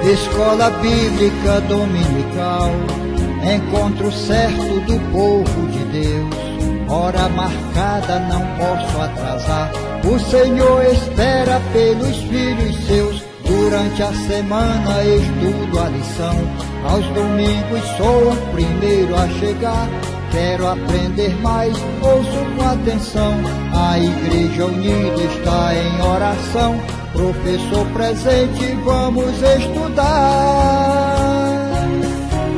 Escola Bíblica Dominical, encontro certo do povo de Deus. Hora marcada, não posso atrasar. O Senhor espera pelos filhos seus. Durante a semana estudo a lição. Aos domingos sou o primeiro a chegar. Quero aprender mais, ouço com atenção. A Igreja Unida está em oração. Professor presente, vamos estudar.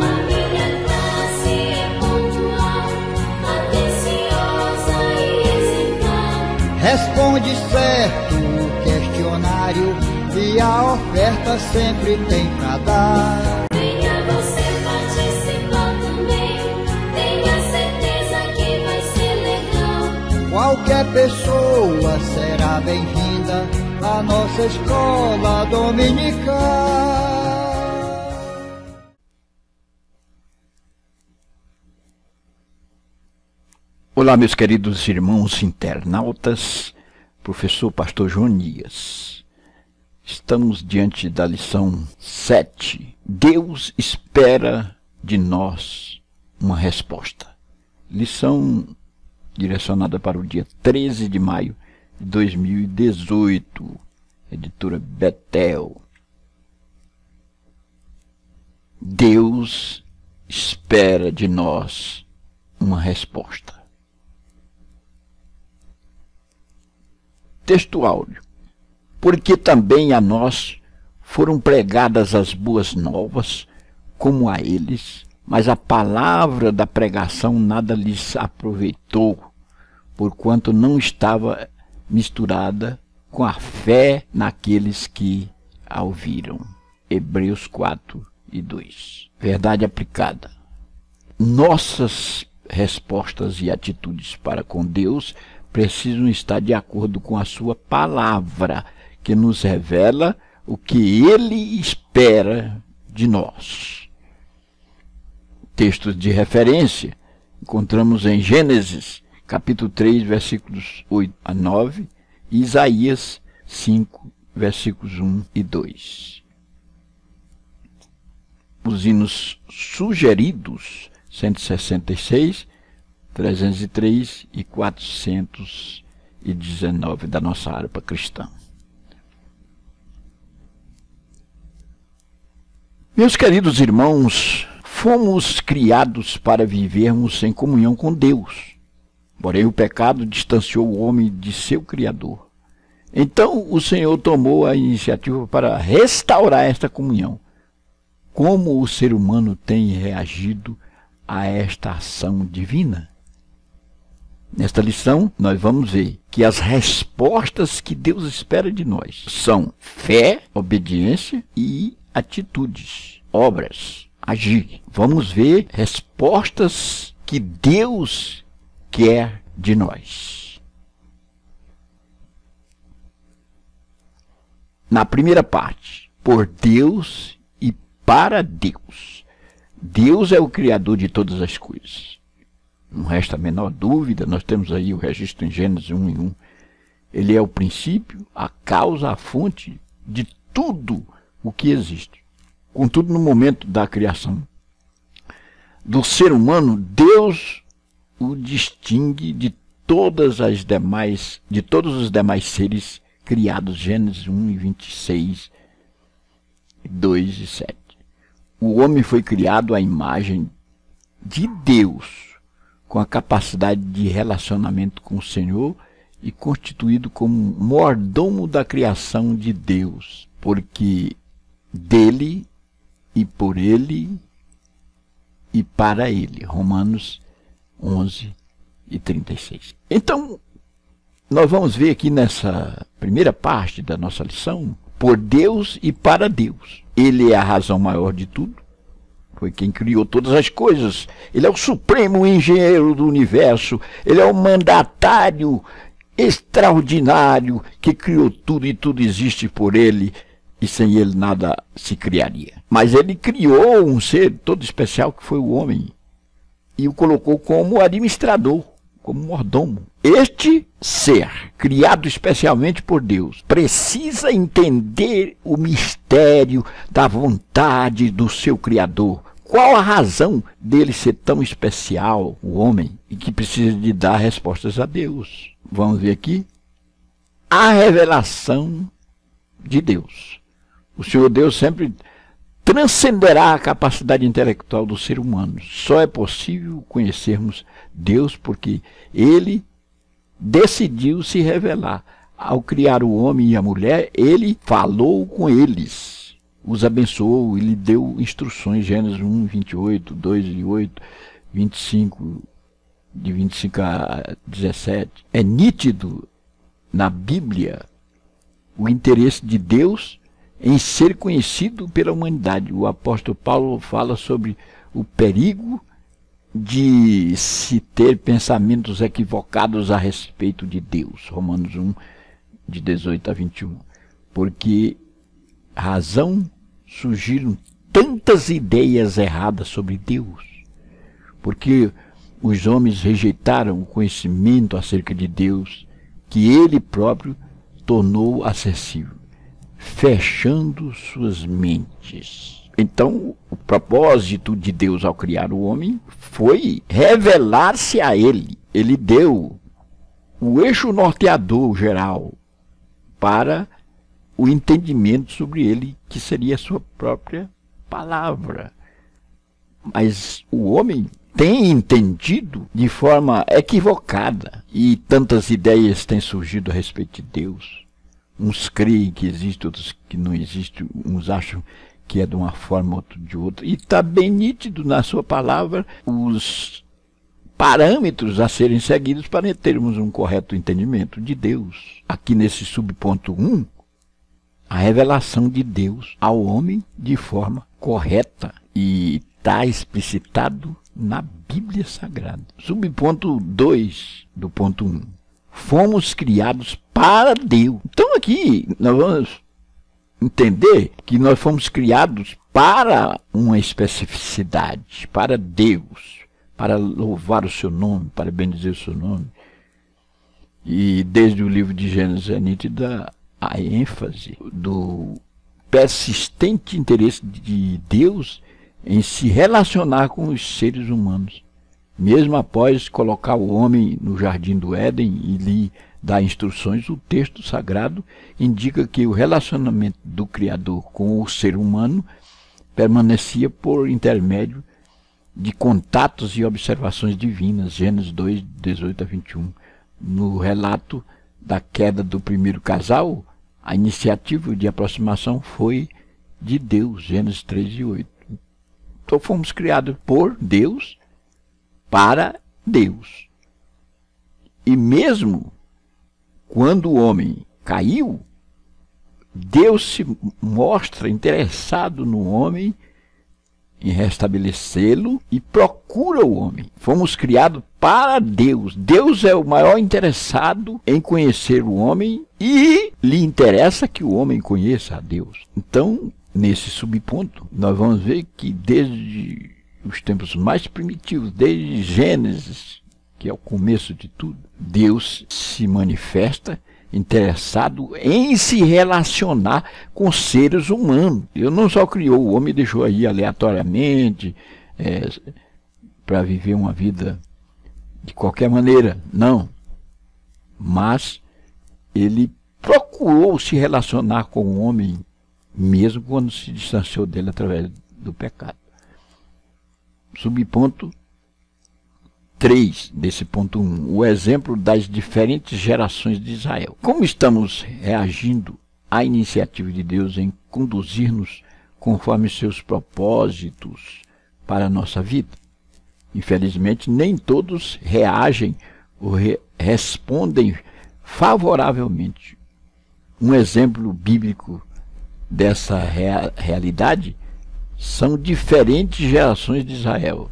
A minha classe é pontual, atenciosa e exemplar. Responde certo o questionário e a oferta sempre tem pra dar. Venha você participar também, tenha certeza que vai ser legal. Qualquer pessoa será bem-vinda à nossa escola dominical. Olá, meus queridos irmãos internautas, professor Pastor Jonias. Estamos diante da lição 7. Deus espera de nós uma resposta. Lição direcionada para o dia 13 de maio de 2018, editora Betel. Deus espera de nós uma resposta. Texto áudio. Porque também a nós foram pregadas as boas novas, como a eles, mas a palavra da pregação nada lhes aproveitou, porquanto não estava misturada com a fé naqueles que a ouviram. Hebreus 4:2. Verdade aplicada. Nossas respostas e atitudes para com Deus precisam estar de acordo com a sua palavra, que nos revela o que Ele espera de nós. Textos de referência encontramos em Gênesis, capítulo 3, versículos 8 a 9, e Isaías 5, versículos 1 e 2. Os hinos sugeridos, 166, 303 e 419 da nossa harpa cristã. Meus queridos irmãos, fomos criados para vivermos em comunhão com Deus. Porém, o pecado distanciou o homem de seu Criador. Então, o Senhor tomou a iniciativa para restaurar esta comunhão. Como o ser humano tem reagido a esta ação divina? Nesta lição, nós vamos ver que as respostas que Deus espera de nós são fé, obediência e atitudes, obras, agir. Vamos ver respostas que Deus quer de nós. Na primeira parte, por Deus e para Deus. Deus é o Criador de todas as coisas. Não resta a menor dúvida, nós temos aí o registro em Gênesis 1:1. Ele é o princípio, a causa, a fonte de tudo o que existe. Contudo, no momento da criação do ser humano, Deus o distingue de todos os demais seres criados. Gênesis 1:26, 2 e 7. O homem foi criado à imagem de Deus, com a capacidade de relacionamento com o Senhor e constituído como mordomo da criação de Deus, porque dele e por ele e para ele. Romanos 11:36. Então, nós vamos ver aqui nessa primeira parte da nossa lição, por Deus e para Deus. Ele é a razão maior de tudo. Foi quem criou todas as coisas. Ele é o supremo engenheiro do universo. Ele é o mandatário extraordinário que criou tudo e tudo existe por ele. E sem ele nada se criaria. Mas ele criou um ser todo especial que foi o homem. E o colocou como administrador, como mordomo. Este ser, criado especialmente por Deus, precisa entender o mistério da vontade do seu Criador. Qual a razão dele ser tão especial, o homem, e que precisa de dar respostas a Deus? Vamos ver aqui. A revelação de Deus. O Senhor Deus sempre transcenderá a capacidade intelectual do ser humano. Só é possível conhecermos Deus porque Ele decidiu se revelar. Ao criar o homem e a mulher, Ele falou com eles, os abençoou, Ele deu instruções, Gênesis 1, 28, 2 e 8, 25, de 25 a 17. É nítido na Bíblia o interesse de Deus em ser conhecido pela humanidade. O apóstolo Paulo fala sobre o perigo de se ter pensamentos equivocados a respeito de Deus. Romanos 1, de 18 a 21. Porque razão surgiram tantas ideias erradas sobre Deus. Porque os homens rejeitaram o conhecimento acerca de Deus, que Ele próprio tornou acessível, fechando suas mentes. Então, o propósito de Deus ao criar o homem foi revelar-se a ele. Ele deu o eixo norteador geral para o entendimento sobre ele, que seria a sua própria palavra. Mas o homem tem entendido de forma equivocada, e tantas ideias têm surgido a respeito de Deus. Uns creem que existe, outros que não existe, uns acham que é de uma forma, outro de outra. E está bem nítido na sua palavra os parâmetros a serem seguidos para termos um correto entendimento de Deus. Aqui nesse subponto 1, a revelação de Deus ao homem de forma correta. E está explicitado na Bíblia Sagrada. Subponto 2 do ponto 1. Fomos criados para Deus. Então aqui nós vamos entender que nós fomos criados para uma especificidade, para Deus, para louvar o seu nome, para bendizer o seu nome. E desde o livro de Gênesis é nítida a ênfase do persistente interesse de Deus em se relacionar com os seres humanos. Mesmo após colocar o homem no jardim do Éden e lhe dar instruções, o texto sagrado indica que o relacionamento do Criador com o ser humano permanecia por intermédio de contatos e observações divinas. Gênesis 2, 18 a 21. No relato da queda do primeiro casal, a iniciativa de aproximação foi de Deus. Gênesis 3 e 8. Então fomos criados por Deus, para Deus. E mesmo quando o homem caiu, Deus se mostra interessado no homem, em restabelecê-lo, e procura o homem. Fomos criados para Deus. Deus é o maior interessado em conhecer o homem e lhe interessa que o homem conheça a Deus. Então, nesse subponto, nós vamos ver que desde os tempos mais primitivos, desde Gênesis, que é o começo de tudo, Deus se manifesta interessado em se relacionar com seres humanos. Ele não só criou o homem e deixou aí aleatoriamente para viver uma vida de qualquer maneira, não. Mas ele procurou se relacionar com o homem mesmo quando se distanciou dele através do pecado. Subponto 3 desse ponto 1, o exemplo das diferentes gerações de Israel. Como estamos reagindo à iniciativa de Deus em conduzir-nos conforme seus propósitos para a nossa vida? Infelizmente, nem todos reagem ou respondem favoravelmente. Um exemplo bíblico dessa realidade são diferentes gerações de Israel.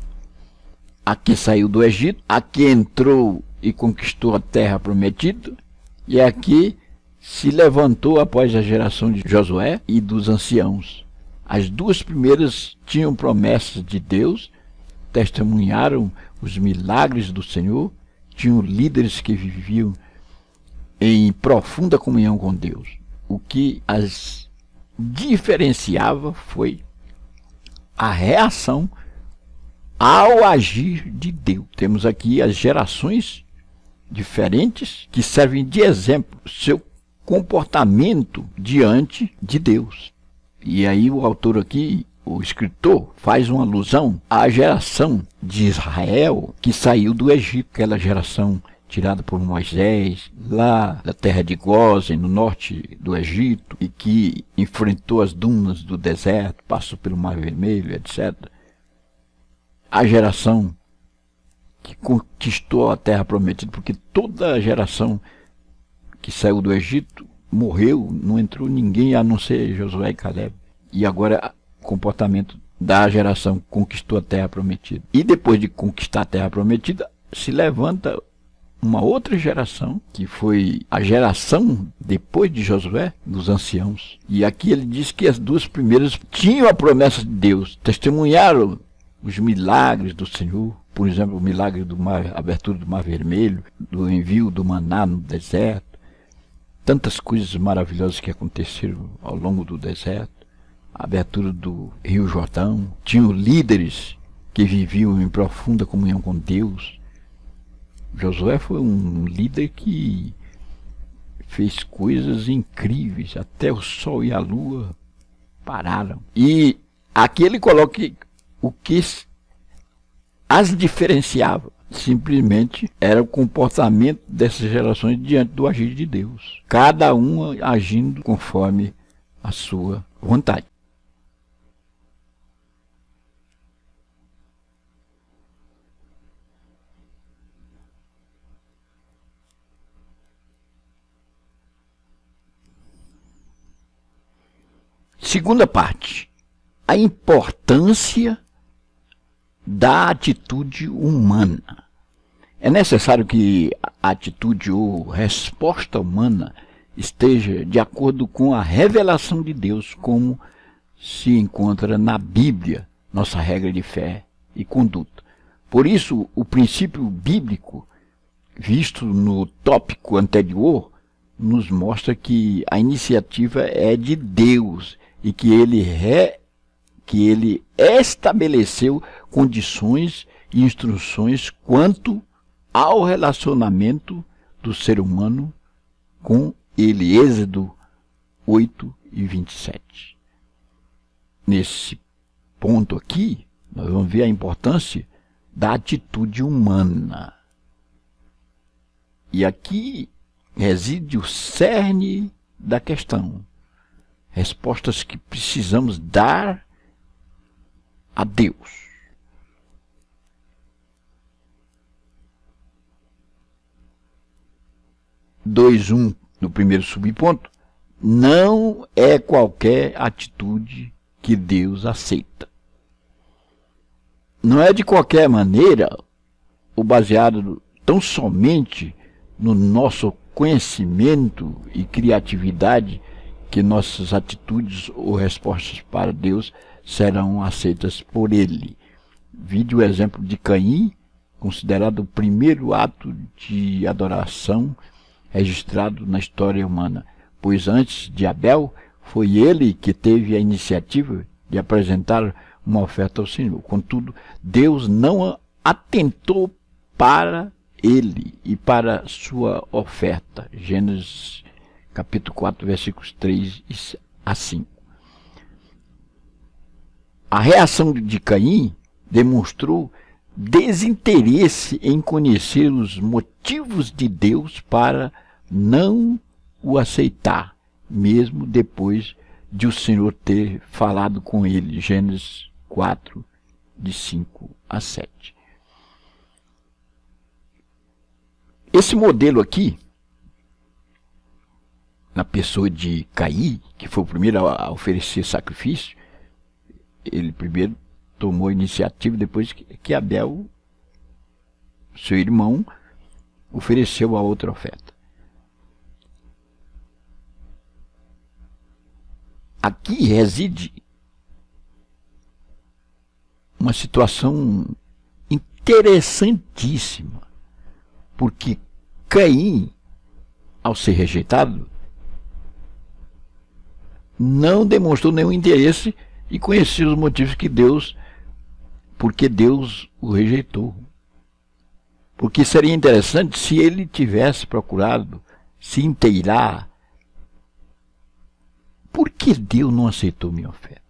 A que saiu do Egito, a que entrou e conquistou a terra prometida, e a que se levantou após a geração de Josué e dos anciãos. As duas primeiras tinham promessas de Deus, testemunharam os milagres do Senhor, tinham líderes que viviam em profunda comunhão com Deus. O que as diferenciava foi a reação ao agir de Deus. Temos aqui as gerações diferentes que servem de exemplo, seu comportamento diante de Deus. E aí o autor aqui, o escritor, faz uma alusão à geração de Israel que saiu do Egito, aquela geração tirada por Moisés, lá da terra de Gósen, no norte do Egito, e que enfrentou as dunas do deserto, passou pelo Mar Vermelho, etc. A geração que conquistou a terra prometida, porque toda a geração que saiu do Egito morreu, não entrou ninguém a não ser Josué e Caleb. E agora o comportamento da geração que conquistou a terra prometida. E depois de conquistar a terra prometida, se levanta uma outra geração, que foi a geração depois de Josué, dos anciãos. E aqui ele diz que as duas primeiras tinham a promessa de Deus, testemunharam os milagres do Senhor, por exemplo, o milagre do mar, a abertura do Mar Vermelho, do envio do maná no deserto, tantas coisas maravilhosas que aconteceram ao longo do deserto, a abertura do Rio Jordão, tinham líderes que viviam em profunda comunhão com Deus. Josué foi um líder que fez coisas incríveis, até o sol e a lua pararam. E aqui ele coloca o que as diferenciava. Simplesmente era o comportamento dessas gerações diante do agir de Deus. Cada uma agindo conforme a sua vontade. Segunda parte, a importância da atitude humana. É necessário que a atitude ou resposta humana esteja de acordo com a revelação de Deus, como se encontra na Bíblia, nossa regra de fé e conduta. Por isso, o princípio bíblico, visto no tópico anterior, nos mostra que a iniciativa é de Deus e que ele estabeleceu condições e instruções quanto ao relacionamento do ser humano com ele. Êxodo 8 e 27. Nesse ponto aqui, nós vamos ver a importância da atitude humana. E aqui reside o cerne da questão. Respostas que precisamos dar a Deus. No primeiro subponto, não é qualquer atitude que Deus aceita. Não é de qualquer maneira, ou baseado tão somente no nosso conhecimento e criatividade, que nossas atitudes ou respostas para Deus serão aceitas por Ele. Vide o exemplo de Caim, considerado o primeiro ato de adoração registrado na história humana, pois antes de Abel, foi ele que teve a iniciativa de apresentar uma oferta ao Senhor. Contudo, Deus não atentou para ele e para sua oferta. Gênesis capítulo 4, versículos 3 a 5. A reação de Caim demonstrou desinteresse em conhecer os motivos de Deus para não o aceitar, mesmo depois de o Senhor ter falado com ele. Gênesis 4, de 5 a 7. Esse modelo aqui, na pessoa de Caim, que foi o primeiro a oferecer sacrifício, ele primeiro tomou a iniciativa, depois que Abel, seu irmão, ofereceu a outra oferta. Aqui reside uma situação interessantíssima, Porque Caim, ao ser rejeitado, não demonstrou nenhum interesse e conhecia os motivos porque Deus o rejeitou. Porque seria interessante se ele tivesse procurado se inteirar. Por que Deus não aceitou minha oferta?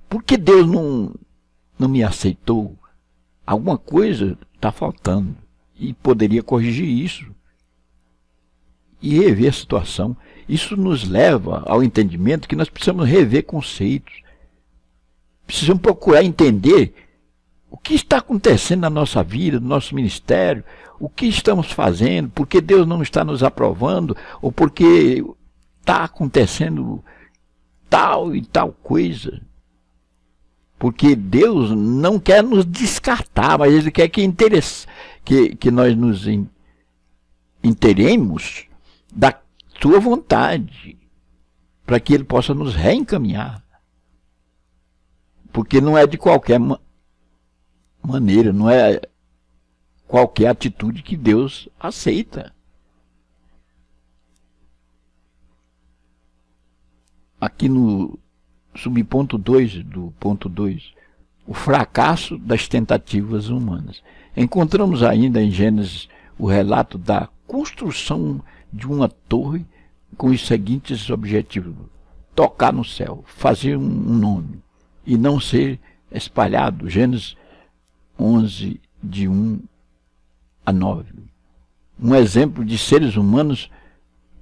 Por que Deus não me aceitou? Alguma coisa está faltando. E poderia corrigir isso. E rever a situação. Isso nos leva ao entendimento que nós precisamos rever conceitos. Precisamos procurar entender o que está acontecendo na nossa vida, no nosso ministério, o que estamos fazendo, por que Deus não está nos aprovando, ou porque está acontecendo tal e tal coisa. Porque Deus não quer nos descartar, mas Ele quer que nós nos inteiremos da sua vontade, para que Ele possa nos reencaminhar. Porque não é de qualquer maneira, não é qualquer atitude que Deus aceita. Aqui no subponto 2 do ponto 2, o fracasso das tentativas humanas. Encontramos ainda em Gênesis o relato da construção de uma torre com os seguintes objetivos: tocar no céu, fazer um nome e não ser espalhado. Gênesis 11, de 1 a 9. Um exemplo de seres humanos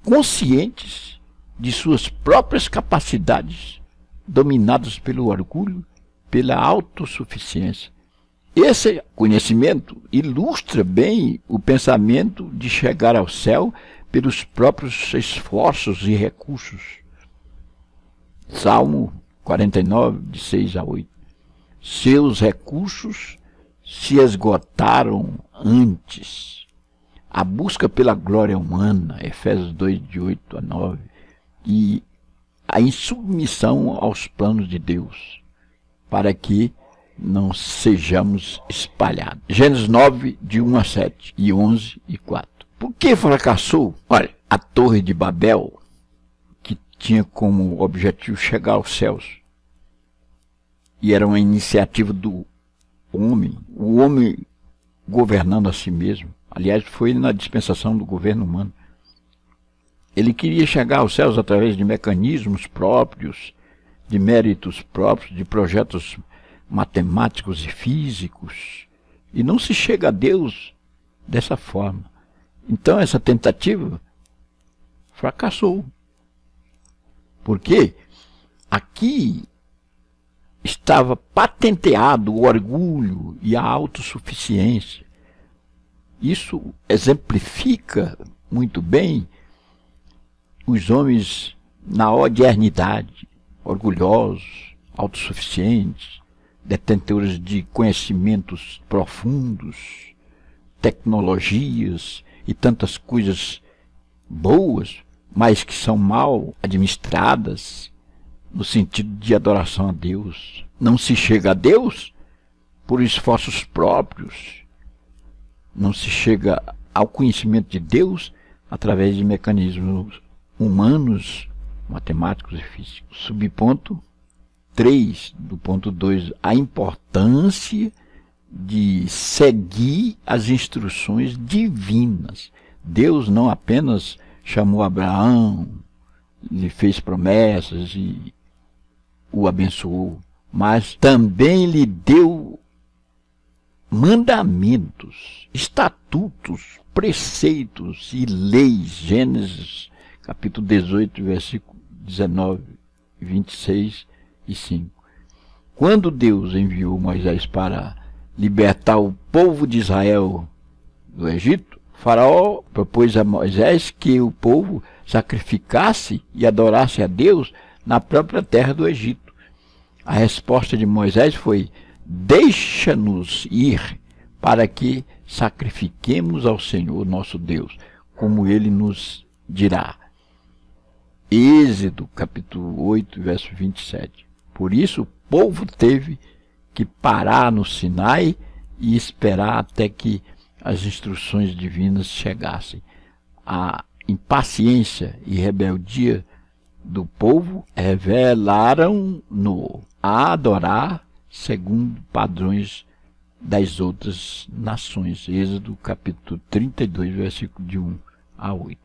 conscientes de suas próprias capacidades, dominados pelo orgulho, pela autossuficiência. Esse conhecimento ilustra bem o pensamento de chegar ao céu pelos próprios esforços e recursos. Salmo 49, de 6 a 8. Seus recursos se esgotaram antes. A busca pela glória humana, Efésios 2, de 8 a 9, e a insubmissão aos planos de Deus, para que não sejamos espalhados. Gênesis 9, de 1 a 7, e 11 e 4. Por que fracassou? Olha, a Torre de Babel, que tinha como objetivo chegar aos céus, e era uma iniciativa do homem, o homem governando a si mesmo. Aliás, foi na dispensação do governo humano. Ele queria chegar aos céus através de mecanismos próprios, de méritos próprios, de projetos matemáticos e físicos. E não se chega a Deus dessa forma. Então essa tentativa fracassou. Por quê? Aqui estava patenteado o orgulho e a autossuficiência. Isso exemplifica muito bem os homens na modernidade, orgulhosos, autossuficientes, detentores de conhecimentos profundos, tecnologias e tantas coisas boas, mas que são mal administradas no sentido de adoração a Deus. Não se chega a Deus por esforços próprios, não se chega ao conhecimento de Deus através de mecanismos humanos, matemáticos e físicos. Subponto 3 do ponto 2, a importância de seguir as instruções divinas. Deus não apenas chamou Abraão, lhe fez promessas e o abençoou, mas também lhe deu mandamentos, estatutos, preceitos e leis. Gênesis capítulo 18, versículo 19, 26 e 5. Quando Deus enviou Moisés para libertar o povo de Israel do Egito, Faraó propôs a Moisés que o povo sacrificasse e adorasse a Deus na própria terra do Egito. A resposta de Moisés foi: deixa-nos ir para que sacrifiquemos ao Senhor nosso Deus, como Ele nos dirá. Êxodo capítulo 8, verso 27. Por isso o povo teve que parar no Sinai e esperar até que as instruções divinas chegassem. A impaciência e rebeldia do povo revelaram-no a adorar segundo padrões das outras nações. Êxodo capítulo 32, versículo de 1 a 8.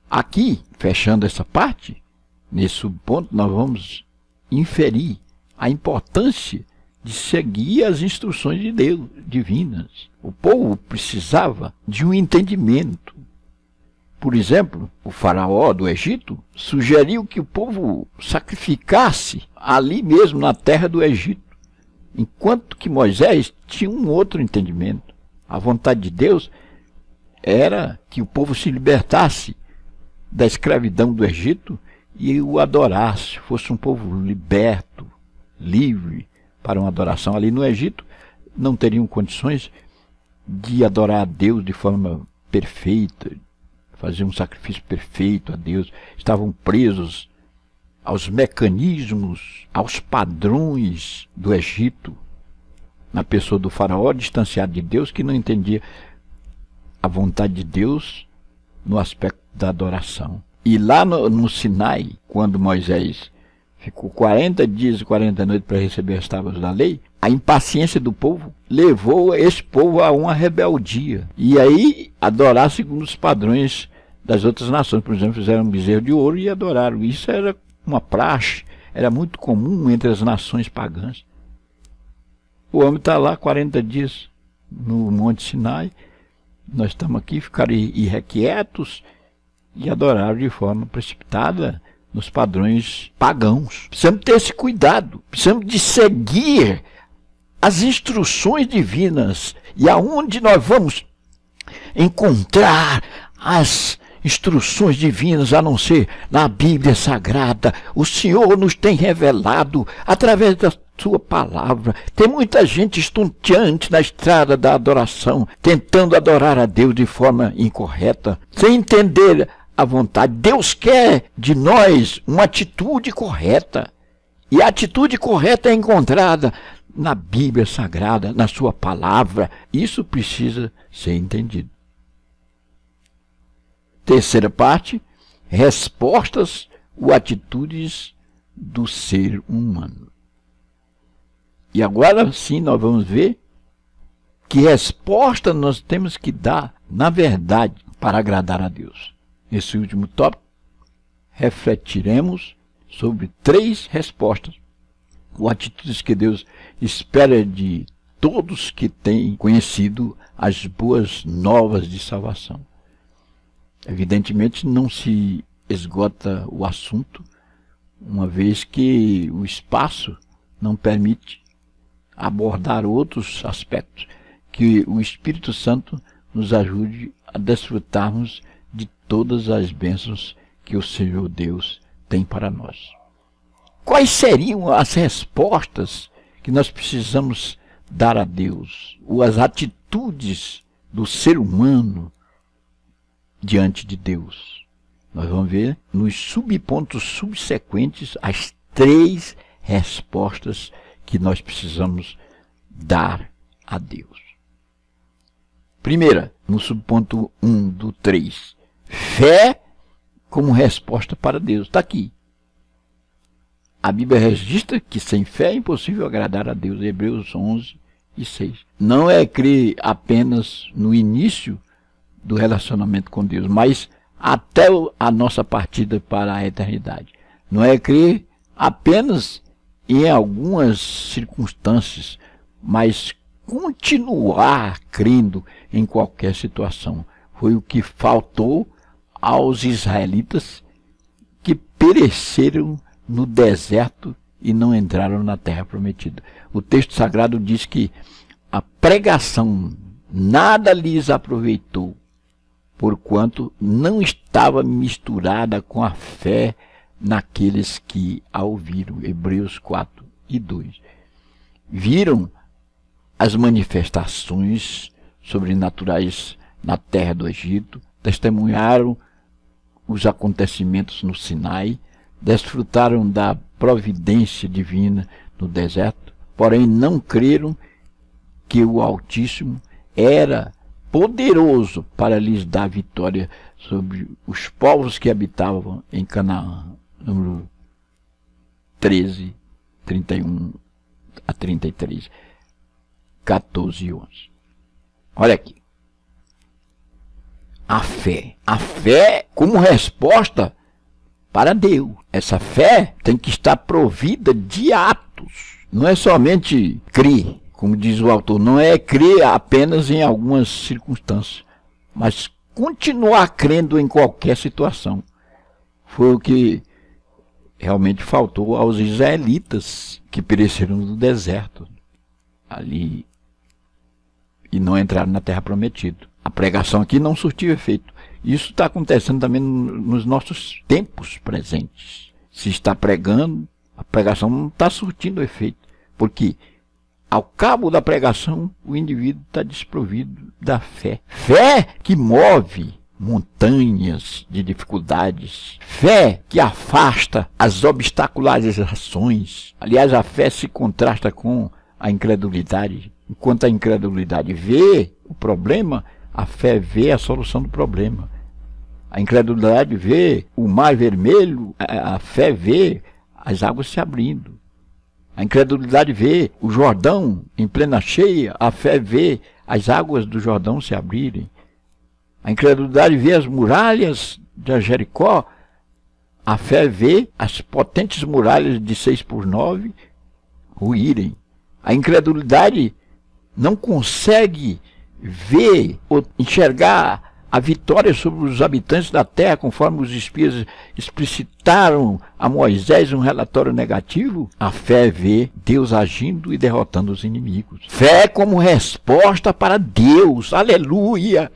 Aqui, fechando essa parte, nesse subponto, nós vamos inferir a importância de seguir as instruções de Deus divinas. O povo precisava de um entendimento. Por exemplo, o faraó do Egito sugeriu que o povo sacrificasse ali mesmo na terra do Egito, enquanto que Moisés tinha um outro entendimento. A vontade de Deus era que o povo se libertasse da escravidão do Egito e o adorasse, fosse um povo liberto, livre para uma adoração. Ali no Egito não teriam condições de adorar a Deus de forma perfeita, fazer um sacrifício perfeito a Deus. Estavam presos aos mecanismos, aos padrões do Egito, na pessoa do faraó, distanciado de Deus, que não entendia a vontade de Deus no aspecto da adoração. E lá no Sinai, quando Moisés ficou 40 dias e 40 noites para receber as tábuas da lei, a impaciência do povo levou esse povo a uma rebeldia. E aí adorar segundo os padrões das outras nações. Por exemplo, fizeram um bezerro de ouro e adoraram. Isso era uma praxe, era muito comum entre as nações pagãs. O homem está lá 40 dias no Monte Sinai, nós estamos aqui, ficaram irrequietos e adoraram de forma precipitada nos padrões pagãos. Precisamos ter esse cuidado, precisamos de seguir as instruções divinas. E aonde nós vamos encontrar as instruções divinas, a não ser na Bíblia Sagrada? O Senhor nos tem revelado através da sua palavra. Tem muita gente estonteante na estrada da adoração, tentando adorar a Deus de forma incorreta, sem entender a vontade. Deus quer de nós uma atitude correta. E a atitude correta é encontrada na Bíblia Sagrada, na sua palavra. Isso precisa ser entendido. Terceira parte, respostas ou atitudes do ser humano. E agora sim nós vamos ver que resposta nós temos que dar, na verdade, para agradar a Deus. Nesse último tópico, refletiremos sobre 3 respostas ou atitudes que Deus espera de todos que têm conhecido as boas novas de salvação. Evidentemente não se esgota o assunto, uma vez que o espaço não permite abordar outros aspectos. Que o Espírito Santo nos ajude a desfrutarmos de todas as bênçãos que o Senhor Deus tem para nós. Quais seriam as respostas que nós precisamos dar a Deus, ou as atitudes do ser humano diante de Deus? Nós vamos ver nos subpontos subsequentes as 3 respostas que nós precisamos dar a Deus. Primeira, no subponto 1 do 3, fé como resposta para Deus. Está aqui. A Bíblia registra que sem fé é impossível agradar a Deus. Hebreus 11 e 6. Não é crer apenas no início do relacionamento com Deus, mas até a nossa partida para a eternidade. Não é crer apenas em algumas circunstâncias, mas continuar crendo em qualquer situação. Foi o que faltou aos israelitas, que pereceram no deserto e não entraram na terra prometida. O texto sagrado diz que a pregação nada lhes aproveitou, porquanto não estava misturada com a fé naqueles que a ouviram. Hebreus 4 e 2. Viram as manifestações sobrenaturais na terra do Egito, testemunharam os acontecimentos no Sinai, desfrutaram da providência divina no deserto, porém não creram que o Altíssimo era poderoso para lhes dar vitória sobre os povos que habitavam em Canaã. Número 13, 31 a 33, 14 e 11. Olha aqui. A fé como resposta para Deus. Essa fé tem que estar provida de atos. Não é somente crer, como diz o autor, não é crer apenas em algumas circunstâncias, mas continuar crendo em qualquer situação. Foi o que realmente faltou aos israelitas que pereceram no deserto ali e não entraram na terra prometida. A pregação aqui não surtiu efeito. Isso está acontecendo também nos nossos tempos presentes. Se está pregando, a pregação não está surtindo efeito, porque ao cabo da pregação o indivíduo está desprovido da fé. Fé que move montanhas de dificuldades. Fé que afasta as obstacularizações. Aliás, a fé se contrasta com a incredulidade. Enquanto a incredulidade vê o problema, a fé vê a solução do problema. A incredulidade vê o mar vermelho, a fé vê as águas se abrindo. A incredulidade vê o Jordão em plena cheia, a fé vê as águas do Jordão se abrirem. A incredulidade vê as muralhas de Jericó, a fé vê as potentes muralhas de 6x9 ruírem. A incredulidade não consegue ver ou enxergar a vitória sobre os habitantes da terra, conforme os espias explicitaram a Moisés um relatório negativo. A fé vê Deus agindo e derrotando os inimigos. Fé como resposta para Deus. Aleluia!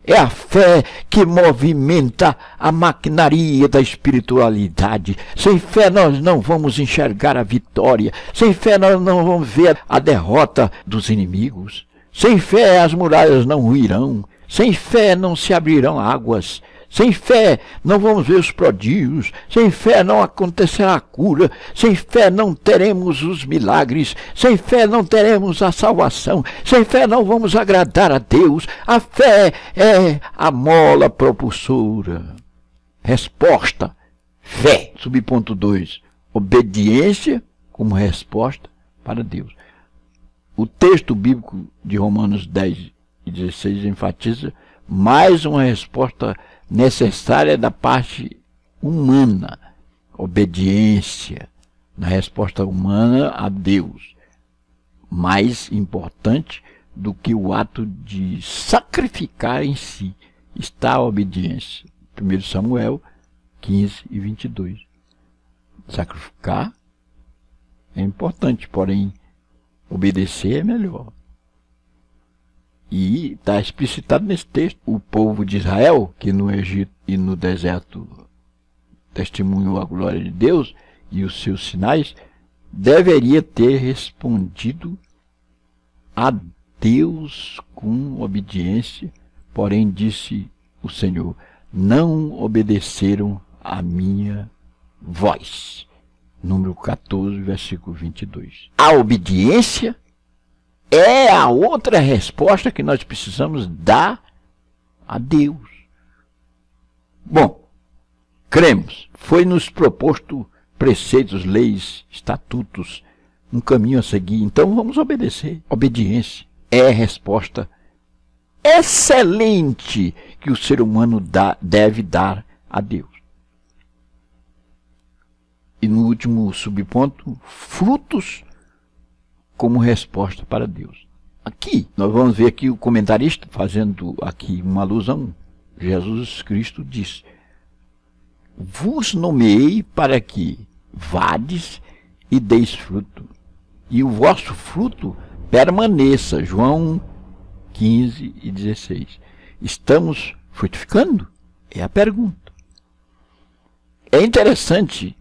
É a fé que movimenta a maquinaria da espiritualidade. Sem fé nós não vamos enxergar a vitória. Sem fé nós não vamos ver a derrota dos inimigos. Sem fé as muralhas não ruirão. Sem fé não se abrirão águas. Sem fé não vamos ver os prodígios. Sem fé não acontecerá a cura. Sem fé não teremos os milagres. Sem fé não teremos a salvação. Sem fé não vamos agradar a Deus. A fé é a mola propulsora. Resposta. Fé. Subponto 2. Obediência como resposta para Deus. O texto bíblico de Romanos 10 e 16 enfatiza mais uma resposta necessária da parte humana, obediência na resposta humana a Deus, mais importante do que o ato de sacrificar em si está a obediência. 1 Samuel 15 e 22. Sacrificar é importante, porém obedecer é melhor. E está explicitado nesse texto. O povo de Israel, que no Egito e no deserto testemunhou a glória de Deus e os seus sinais, deveria ter respondido a Deus com obediência, porém disse o Senhor, não obedeceram a minha voz. Número 14, versículo 22. A obediência é a outra resposta que nós precisamos dar a Deus. Bom, cremos, foi-nos proposto preceitos, leis, estatutos, um caminho a seguir, então vamos obedecer. Obediência é a resposta excelente que o ser humano deve dar a Deus. E no último subponto, frutos como resposta para Deus. Aqui, nós vamos ver aqui o comentarista fazendo aqui uma alusão. Jesus Cristo diz, vos nomeei para que vades e deis fruto, e o vosso fruto permaneça. João 15 e 16. Estamos frutificando? É a pergunta. É interessante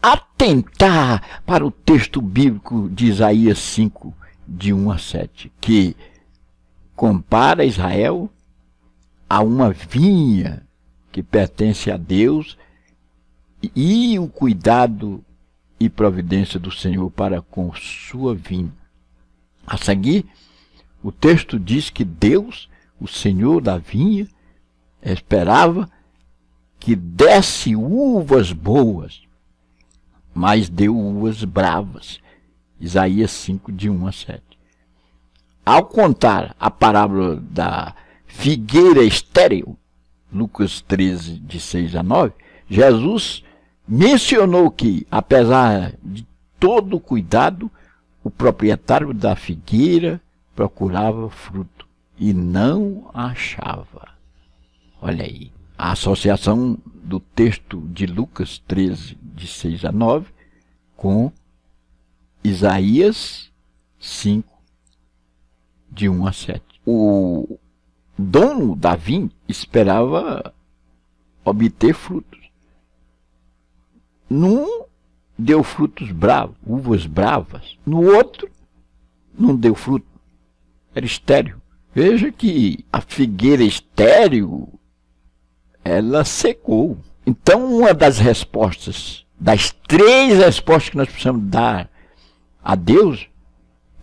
atentar para o texto bíblico de Isaías 5, de 1 a 7, que compara Israel a uma vinha que pertence a Deus e o cuidado e providência do Senhor para com sua vinha. A seguir, O texto diz que Deus, o Senhor da vinha, esperava que desse uvas boas, mas deu uvas bravas. Isaías 5, de 1 a 7. Ao contar a parábola da figueira estéril, Lucas 13, de 6 a 9, Jesus mencionou que, apesar de todo o cuidado, o proprietário da figueira procurava fruto e não achava. Olha aí, a associação do texto de Lucas 13, de 6 a 9, com Isaías 5, de 1 a 7. O dono da vinha esperava obter frutos. Num deu frutos bravos, uvas bravas. No outro, não deu fruto. Era estéril. Veja que a figueira estéril, ela secou. Então, uma das respostas, das 3 respostas que nós precisamos dar a Deus,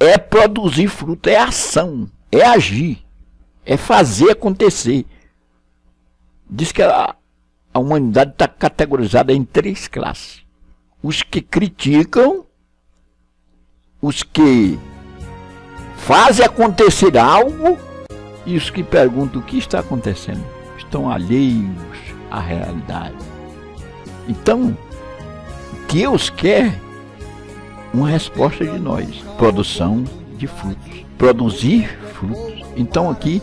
é produzir fruto, é ação, é agir, é fazer acontecer. Diz que a humanidade está categorizada em 3 classes. Os que criticam, os que fazem acontecer algo e os que perguntam o que está acontecendo. Estão alheios à realidade. Então, Deus quer uma resposta de nós. Produção de frutos. Produzir frutos. Então aqui,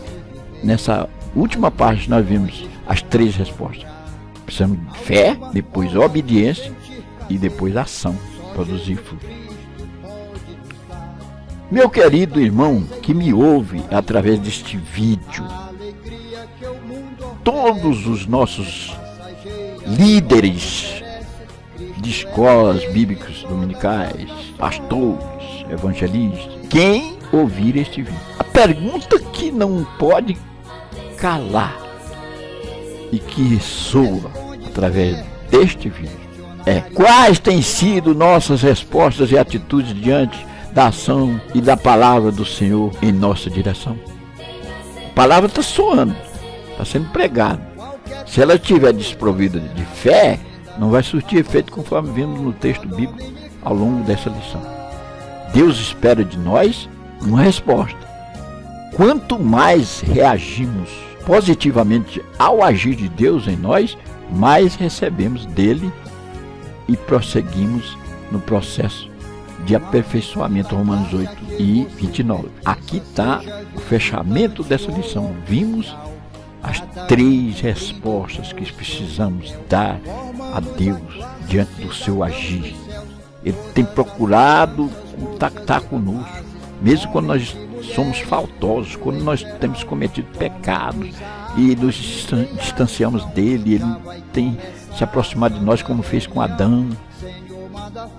nessa última parte, nós vimos as 3 respostas. Precisamos de fé, depois obediência e depois ação. Produzir frutos. Meu querido irmão que me ouve através deste vídeo, todos os nossos líderes de escolas bíblicas dominicais, pastores, evangelistas, quem ouvir este vídeo. A pergunta que não pode calar e que soa através deste vídeo é: quais têm sido nossas respostas e atitudes diante da ação e da palavra do Senhor em nossa direção? A palavra está soando, está sendo pregada. Se ela estiver desprovida de fé, não vai surtir efeito, conforme vimos no texto bíblico ao longo dessa lição. Deus espera de nós uma resposta. Quanto mais reagimos positivamente ao agir de Deus em nós, mais recebemos dele e prosseguimos no processo de aperfeiçoamento. Romanos 8 e 29. Aqui está o fechamento dessa lição. Vimos as 3 respostas que precisamos dar a Deus diante do seu agir. Ele tem procurado contactar conosco, mesmo quando nós somos faltosos, quando nós temos cometido pecados e nos distanciamos dele. Ele tem se aproximado de nós como fez com Adão.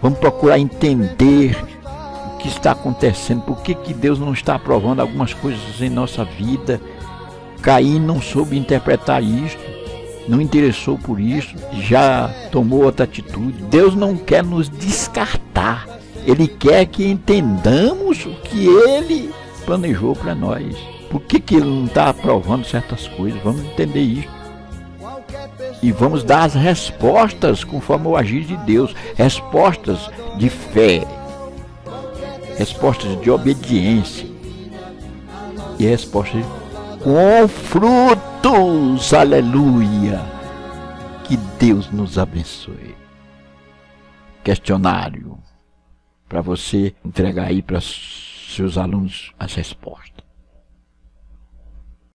Vamos procurar entender o que está acontecendo, por que Deus não está aprovando algumas coisas em nossa vida. Caim não soube interpretar isto, não interessou por isso, já tomou outra atitude. Deus não quer nos descartar, Ele quer que entendamos o que Ele planejou para nós. Por que Ele não está aprovando certas coisas? Vamos entender isso. E vamos dar as respostas conforme o agir de Deus. Respostas de fé, respostas de obediência e respostas com frutos. Aleluia! Que Deus nos abençoe. Questionário para você entregar aí para seus alunos as respostas.